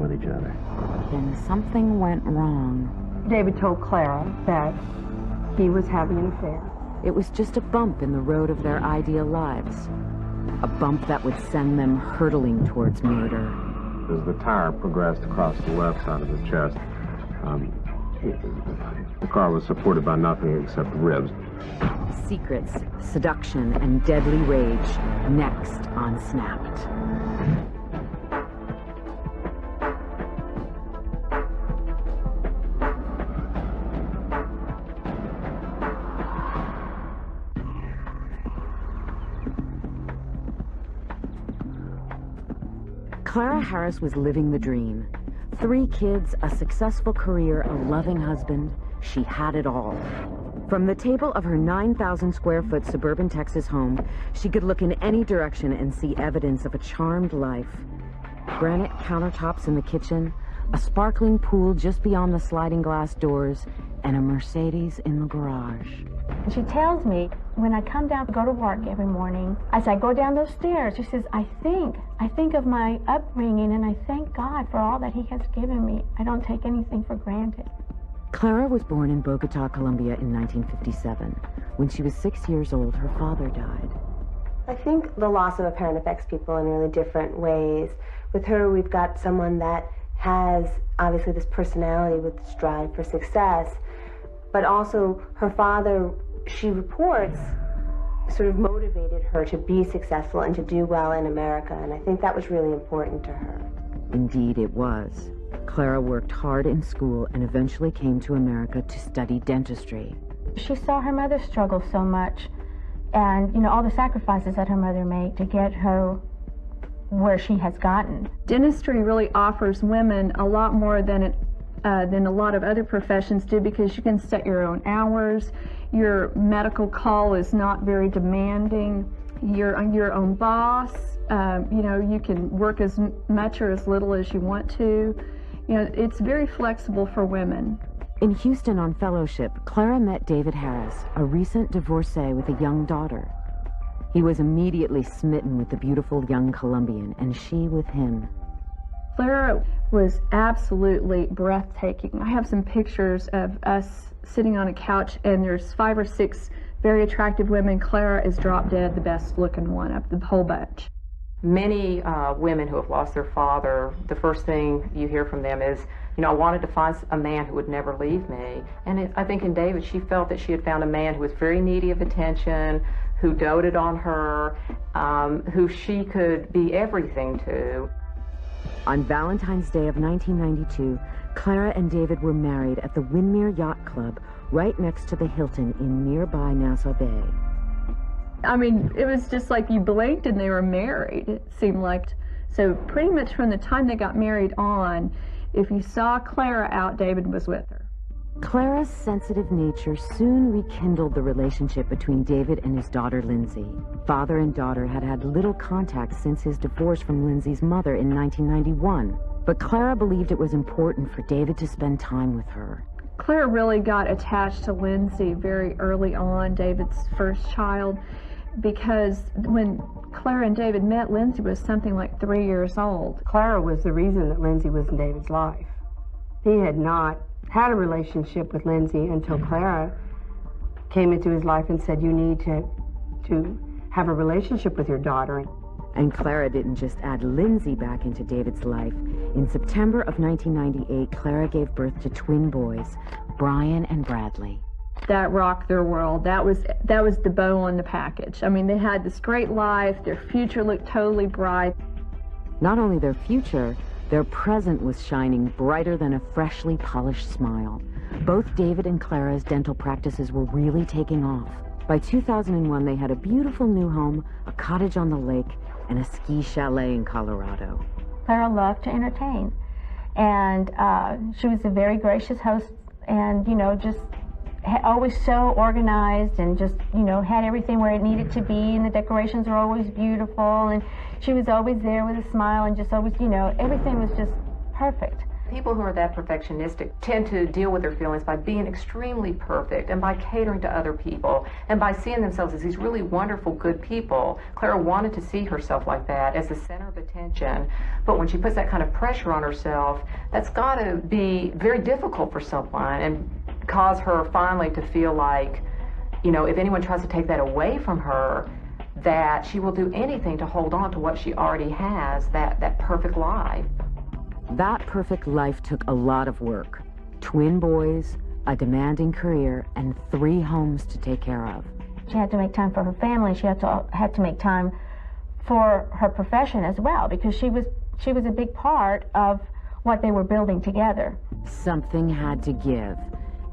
with each other. Then something went wrong. David told Clara that he was having an affair. It was just a bump in the road of their ideal lives. A bump that would send them hurtling towards murder. As the tire progressed across the left side of the chest, the car was supported by nothing except ribs. Secrets, seduction, and deadly rage, next on Snapped. Clara Harris was living the dream. 3 kids, a successful career, a loving husband. She had it all. From the table of her 9,000 square foot suburban Texas home, she could look in any direction and see evidence of a charmed life. Granite countertops in the kitchen, a sparkling pool just beyond the sliding glass doors, and a Mercedes in the garage. She tells me, when I come down to go to work every morning, as I go down those stairs, she says, I think of my upbringing, and I thank God for all that He has given me. I don't take anything for granted. Clara was born in Bogota, Colombia in 1957. When she was 6 years old, her father died. I think the loss of a parent affects people in really different ways. With her, we've got someone that has obviously this personality with this drive for success, but also her father, she reports, sort of motivated her to be successful and to do well in America, and I think that was really important to her. Indeed it was. Clara worked hard in school and eventually came to America to study dentistry. She saw her mother struggle so much, and, you know, all the sacrifices that her mother made to get her where she has gotten. Dentistry really offers women a lot more than a lot of other professions do, because you can set your own hours. Your medical call is not very demanding. You're your own boss. You know, you can work as much or as little as you want to. You know, it's very flexible for women. In Houston on fellowship, Clara met David Harris, a recent divorcee with a young daughter. He was immediately smitten with the beautiful young Colombian, and she with him. Clara was absolutely breathtaking. I have some pictures of us sitting on a couch, and there's 5 or 6 very attractive women. Clara is drop dead the best looking one of the whole bunch. Many women who have lost their father, the first thing you hear from them is, you know, I wanted to find a man who would never leave me. And I think in David, she felt that she had found a man who was very needy of attention, who doted on her, who she could be everything to. On Valentine's Day of 1992, Clara and David were married at the Windmere Yacht Club right next to the Hilton in nearby Nassau Bay. I mean, it was just like you blinked and they were married, it seemed like. So pretty much from the time they got married on, if you saw Clara out, David was with her. Clara's sensitive nature soon rekindled the relationship between David and his daughter, Lindsay. Father and daughter had had little contact since his divorce from Lindsay's mother in 1991. But Clara believed it was important for David to spend time with her. Clara really got attached to Lindsay very early on, David's first child, because when Clara and David met, Lindsay was something like 3 years old. Clara was the reason that Lindsay was in David's life. He had not had a relationship with Lindsay until Clara came into his life and said, you need to have a relationship with your daughter. And Clara didn't just add Lindsay back into David's life. In September of 1998, Clara gave birth to twin boys, Brian and Bradley. That rocked their world. That was the bow on the package. I mean, they had this great life. Their future looked totally bright. Not only their future, their present was shining brighter than a freshly polished smile. Both David and Clara's dental practices were really taking off. By 2001, they had a beautiful new home, a cottage on the lake, and a ski chalet in Colorado. Clara loved to entertain, and she was a very gracious host, and, you know, just always so organized, and just, you know, had everything where it needed to be, and the decorations were always beautiful, and she was always there with a smile, and just always, you know, everything was just perfect. People who are that perfectionistic tend to deal with their feelings by being extremely perfect and by catering to other people and by seeing themselves as these really wonderful, good people. Clara wanted to see herself like that, as the center of attention. But when she puts that kind of pressure on herself, that's got to be very difficult for someone and cause her finally to feel like, you know, if anyone tries to take that away from her, that she will do anything to hold on to what she already has, that perfect life. That perfect life took a lot of work. Twin boys, a demanding career, and 3 homes to take care of. She had to make time for her family. She had to make time for her profession as well, because she was a big part of what they were building together. Something had to give,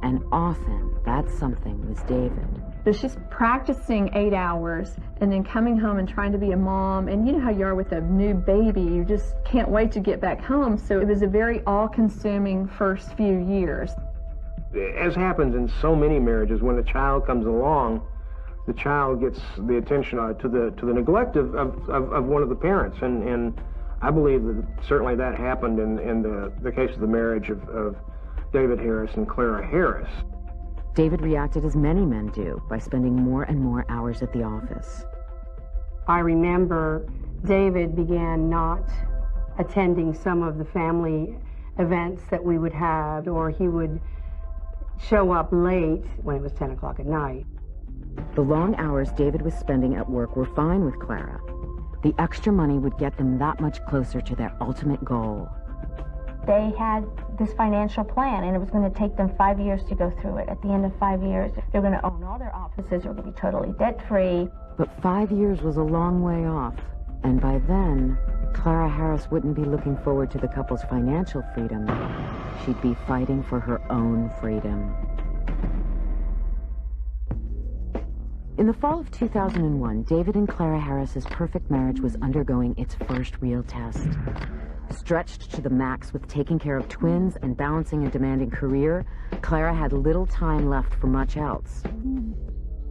and often that something was David. So she's practicing 8 hours and then coming home and trying to be a mom. And you know how you are with a new baby, you just can't wait to get back home. So it was a very all-consuming first few years. As happens in so many marriages, when a child comes along, the child gets the attention to the neglect of one of the parents. And I believe that certainly that happened in the case of the marriage of David Harris and Clara Harris. David reacted as many men do, by spending more and more hours at the office. I remember David began not attending some of the family events that we would have, or he would show up late when it was 10 o'clock at night. The long hours David was spending at work were fine with Clara. The extra money would get them that much closer to their ultimate goal. They had this financial plan, and it was going to take them 5 years to go through it. At the end of 5 years, they're going to own all their offices, they're going to be totally debt-free. But 5 years was a long way off, and by then, Clara Harris wouldn't be looking forward to the couple's financial freedom. She'd be fighting for her own freedom. In the fall of 2001, David and Clara Harris's perfect marriage was undergoing its first real test. Stretched to the max with taking care of twins and balancing a demanding career, Clara had little time left for much else.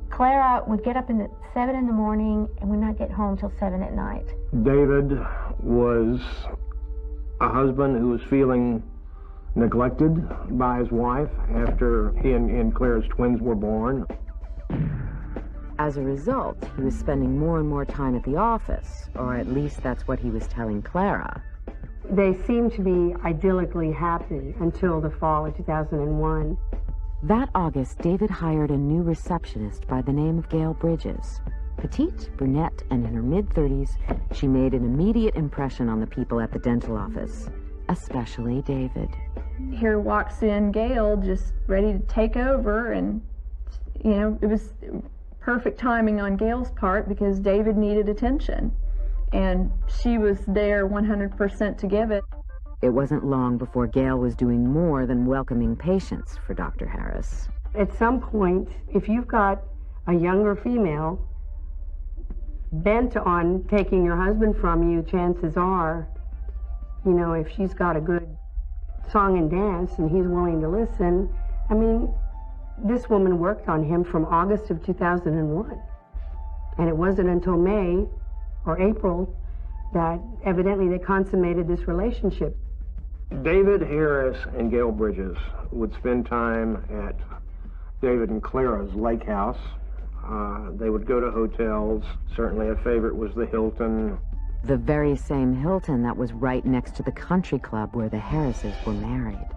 Clara would get up at 7 in the morning and would not get home till 7 at night. David was a husband who was feeling neglected by his wife after he and Clara's twins were born. As a result, he was spending more and more time at the office, or at least that's what he was telling Clara. They seemed to be idyllically happy until the fall of 2001. That August, David hired a new receptionist by the name of Gail Bridges. Petite, brunette, and in her mid-30s, she made an immediate impression on the people at the dental office, especially David. Here walks in Gail, just ready to take over, and, you know, it was perfect timing on Gail's part because David needed attention. And she was there 100% to give it. It wasn't long before Gail was doing more than welcoming patients for Dr. Harris. At some point, if you've got a younger female bent on taking your husband from you, chances are, you know, if she's got a good song and dance and he's willing to listen, I mean, this woman worked on him from August of 2001. And it wasn't until May or April that evidently they consummated this relationship. David Harris and Gail Bridges would spend time at David and Clara's lake house. They would go to hotels. Certainly a favorite was the Hilton. The very same Hilton that was right next to the country club where the Harrises were married.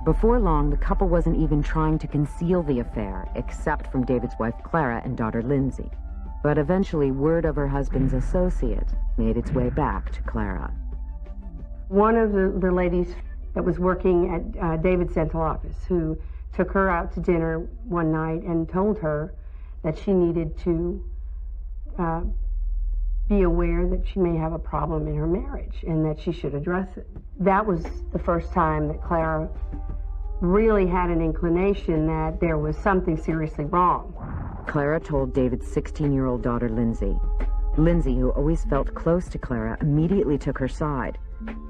Before long, the couple wasn't even trying to conceal the affair, except from David's wife Clara and daughter Lindsay. But eventually, word of her husband's associate made its way back to Clara. One of the ladies that was working at David's dental office, who took her out to dinner one night and told her that she needed to be aware that she may have a problem in her marriage and that she should address it. That was the first time that Clara really had an inclination that there was something seriously wrong. Clara told David's 16-year-old daughter, Lindsay. Lindsay, who always felt close to Clara, immediately took her side.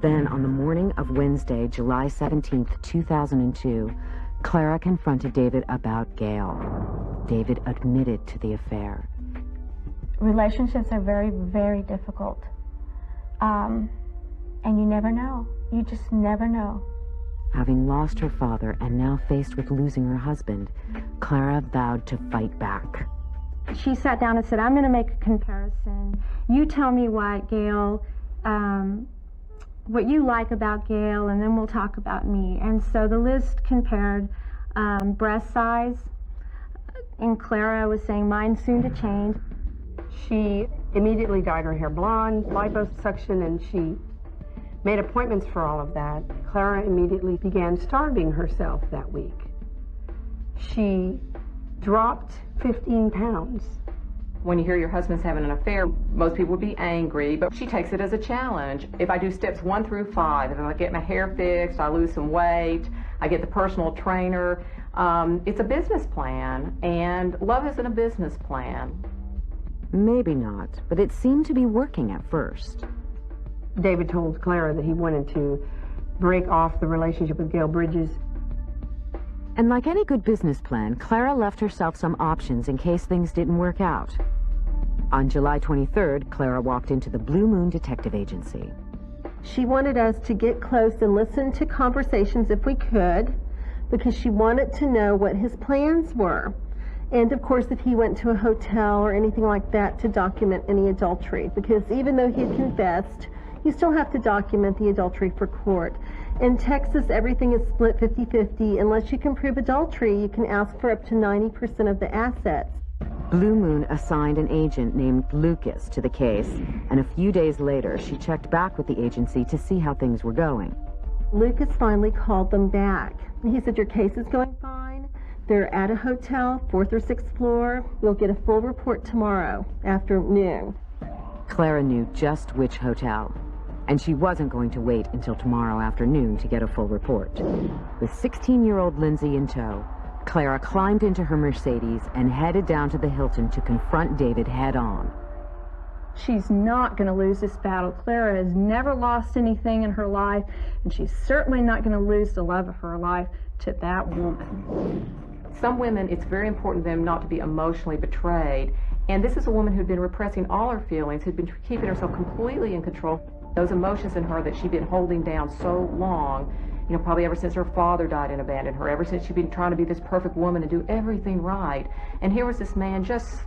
Then, on the morning of Wednesday, July 17th, 2002, Clara confronted David about Gail. David admitted to the affair. Relationships are very, very difficult. And you never know. You just never know. Having lost her father and now faced with losing her husband, Clara vowed to fight back. She sat down and said, I'm going to make a comparison. You tell me what you like about Gail, and then we'll talk about me. And so the list compared breast size, and Clara was saying, mine's soon to change. She immediately dyed her hair blonde, liposuction, and she made appointments for all of that. Clara immediately began starving herself that week. She dropped 15 pounds. When you hear your husband's having an affair, most people would be angry, but she takes it as a challenge. If I do steps 1 through 5, if I get my hair fixed, I lose some weight, I get the personal trainer, it's a business plan, and love isn't a business plan. Maybe not, but it seemed to be working at first. David told Clara that he wanted to break off the relationship with Gail Bridges. And like any good business plan, Clara left herself some options in case things didn't work out. On July 23rd, Clara walked into the Blue Moon Detective Agency. She wanted us to get close and listen to conversations if we could, because she wanted to know what his plans were. And of course, if he went to a hotel or anything like that, to document any adultery, because even though he had confessed, you still have to document the adultery for court. In Texas, everything is split 50-50. Unless you can prove adultery, you can ask for up to 90% of the assets. Blue Moon assigned an agent named Lucas to the case, and a few days later, she checked back with the agency to see how things were going. Lucas finally called them back. He said, your case is going fine. They're at a hotel, 4th or 6th floor. We'll get a full report tomorrow afternoon. Clara knew just which hotel, and she wasn't going to wait until tomorrow afternoon to get a full report. With 16-year-old Lindsay in tow, Clara climbed into her Mercedes and headed down to the Hilton to confront David head-on. She's not going to lose this battle. Clara has never lost anything in her life, and she's certainly not going to lose the love of her life to that woman. Some women, it's very important to them not to be emotionally betrayed, and this is a woman who'd been repressing all her feelings, who'd been keeping herself completely in control. Those emotions in her that she'd been holding down so long, you know, probably ever since her father died and abandoned her, ever since she'd been trying to be this perfect woman and do everything right. And here was this man just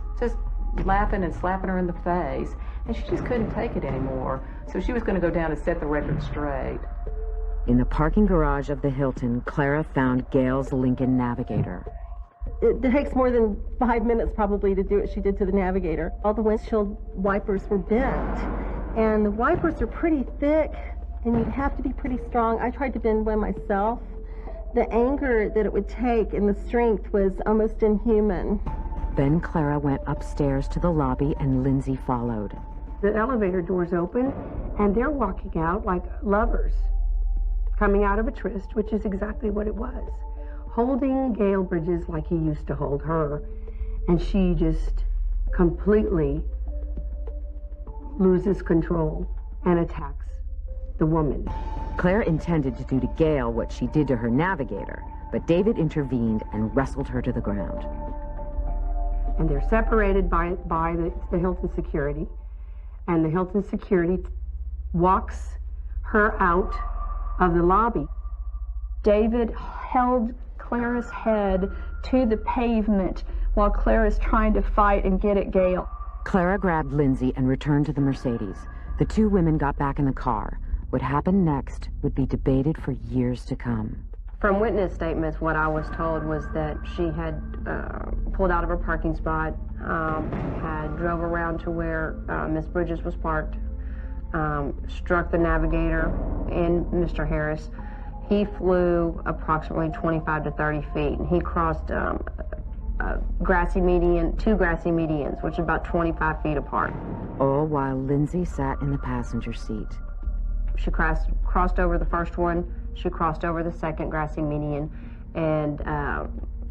laughing and slapping her in the face, and she just couldn't take it anymore. So she was going to go down and set the record straight. In the parking garage of the Hilton, Clara found Gail's Lincoln Navigator. It takes more than 5 minutes probably to do what she did to the Navigator. All the windshield wipers were bent, and the wipers are pretty thick, and you have to be pretty strong. I tried to bend one myself. The anger that it would take and the strength was almost inhuman. Then Clara went upstairs to the lobby and Lindsay followed. The elevator doors open, and they're walking out like lovers, coming out of a tryst, which is exactly what it was. Holding Gail Bridges like he used to hold her, and she just completely loses control and attacks the woman. Claire intended to do to Gail what she did to her Navigator, but David intervened and wrestled her to the ground. And they're separated by the Hilton security, and the Hilton security walks her out of the lobby. David held Clara's head to the pavement while Clara's trying to fight and get at Gail. Clara grabbed Lindsay and returned to the Mercedes. The two women got back in the car. What happened next would be debated for years to come. From witness statements, what I was told was that she had pulled out of her parking spot, had drove around to where Miss Bridges was parked, struck the Navigator and Mr. Harris. He flew approximately 25 to 30 feet, and he crossed a grassy median, 2 grassy medians, which is about 25 feet apart. All while Lindsay sat in the passenger seat. She crossed over the first one, she crossed over the second grassy median, and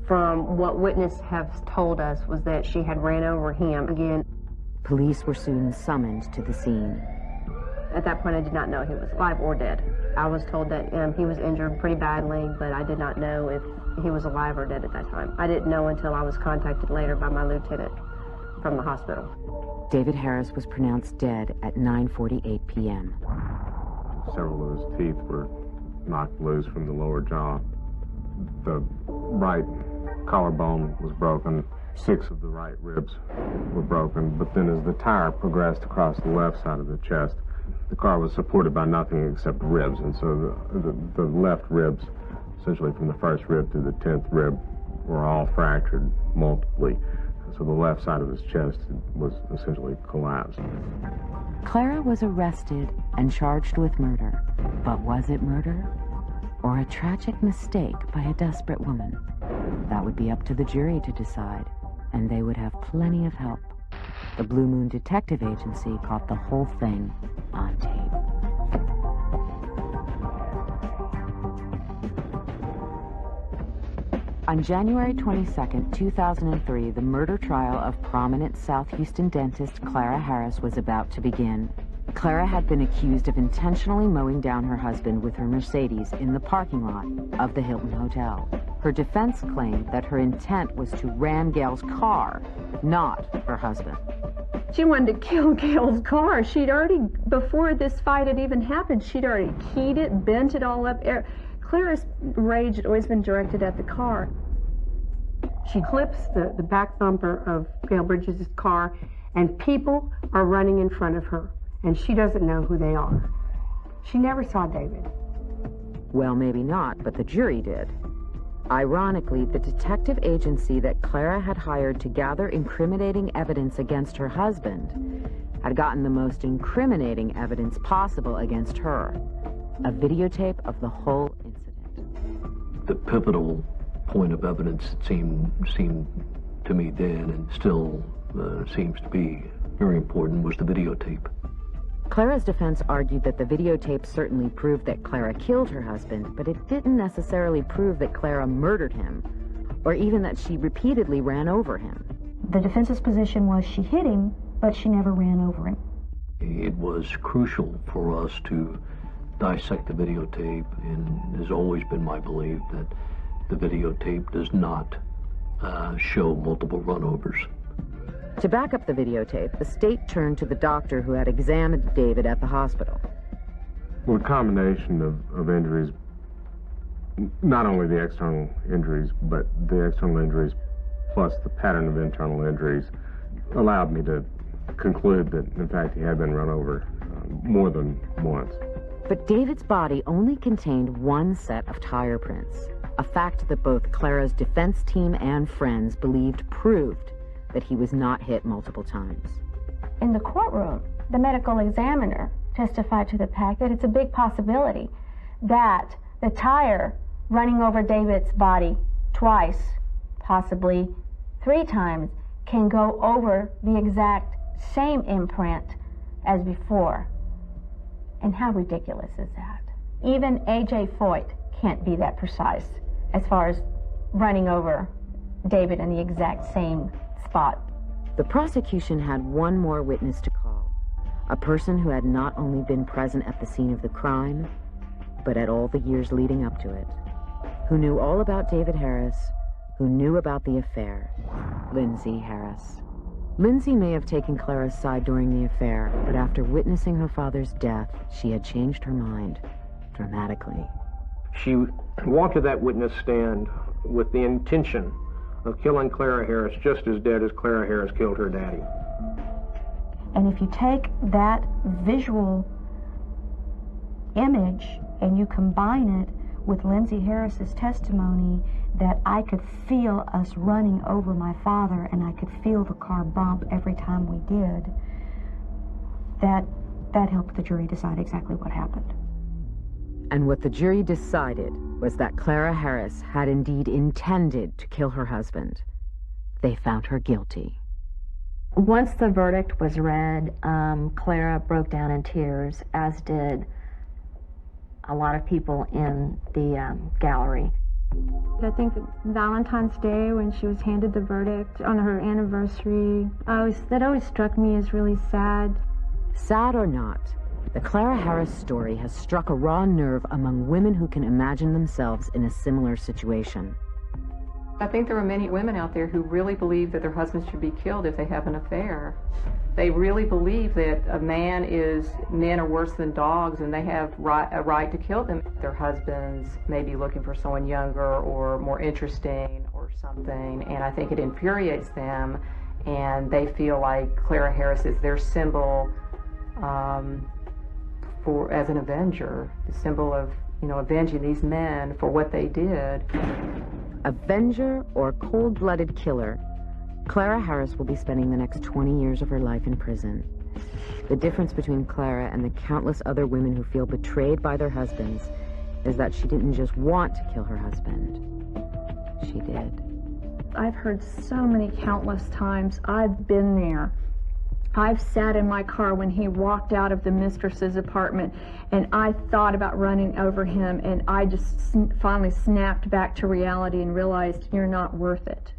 from what witnesses have told us was that she had ran over him again. Police were soon summoned to the scene. At that point, I did not know he was alive or dead. I was told that he was injured pretty badly, but I did not know if he was alive or dead at that time. I didn't know until I was contacted later by my lieutenant from the hospital. David Harris was pronounced dead at 9:48 p.m. Several of his teeth were knocked loose from the lower jaw. The right collarbone was broken. 6 of the right ribs were broken, but then as the tire progressed across the left side of the chest, the car was supported by nothing except ribs, and so the left ribs, essentially from the first rib to the 10th rib, were all fractured multiply. So the left side of his chest was essentially collapsed. Clara was arrested and charged with murder. But was it murder? Or a tragic mistake by a desperate woman? That would be up to the jury to decide, and they would have plenty of help. The Blue Moon Detective Agency caught the whole thing on tape. On January 22, 2003, the murder trial of prominent South Houston dentist Clara Harris was about to begin. Clara had been accused of intentionally mowing down her husband with her Mercedes in the parking lot of the Hilton Hotel. Her defense claimed that her intent was to ram Gail's car, not her husband. She wanted to kill Gail's car. She'd already, before this fight had even happened, she'd already keyed it, bent it all up. Clara's rage had always been directed at the car. She clips the back bumper of Gail Bridges' car, and people are running in front of her, and she doesn't know who they are. She never saw David. Well, maybe not, but the jury did. Ironically, the detective agency that Clara had hired to gather incriminating evidence against her husband had gotten the most incriminating evidence possible against her. A videotape of the whole incident. The pivotal point of evidence seemed to me then, and still seems to be very important, was the videotape. Clara's defense argued that the videotape certainly proved that Clara killed her husband, but it didn't necessarily prove that Clara murdered him, or even that she repeatedly ran over him. The defense's position was she hit him, but she never ran over him. It was crucial for us to dissect the videotape, and has always been my belief that the videotape does not show multiple runovers. To back up the videotape, the state turned to the doctor who had examined David at the hospital. Well, a combination of injuries, not only the external injuries, but the external injuries plus the pattern of internal injuries, allowed me to conclude that, in fact, he had been run over more than once. But David's body only contained one set of tire prints, a fact that both Clara's defense team and friends believed proved that he was not hit multiple times. In the courtroom, the medical examiner testified to the fact that it's a big possibility that the tire running over David's body twice, possibly 3 times, can go over the exact same imprint as before. And how ridiculous is that? Even A.J. Foyt can't be that precise as far as running over David in the exact same spot. The prosecution had one more witness to call, a person who had not only been present at the scene of the crime, but at all the years leading up to it, who knew all about David Harris, who knew about the affair, Lindsay Harris. Lindsay may have taken Clara's side during the affair, but after witnessing her father's death, she had changed her mind dramatically. She walked to that witness stand with the intention of killing Clara Harris just as dead as Clara Harris killed her daddy. And if you take that visual image and you combine it with Lindsay Harris's testimony that I could feel us running over my father and I could feel the car bump every time we did, that helped the jury decide exactly what happened. And what the jury decided was that Clara Harris had indeed intended to kill her husband. They found her guilty. Once the verdict was read, Clara broke down in tears, as did a lot of people in the gallery. I think Valentine's Day, when she was handed the verdict on her anniversary, that always struck me as really sad. Sad or not, the Clara Harris story has struck a raw nerve among women who can imagine themselves in a similar situation. I think there are many women out there who really believe that their husbands should be killed if they have an affair. They really believe that men are worse than dogs and they have a right to kill them. Their husbands may be looking for someone younger or more interesting or something, and I think it infuriates them, and they feel like Clara Harris is their symbol as an avenger, the symbol of, avenging these men for what they did. Avenger or cold-blooded killer, Clara Harris will be spending the next 20 years of her life in prison. The difference between Clara and the countless other women who feel betrayed by their husbands is that she didn't just want to kill her husband. She did. I've heard so many countless times. I've been there. I've sat in my car when he walked out of the mistress's apartment, and I thought about running over him, and I just finally snapped back to reality and realized, you're not worth it.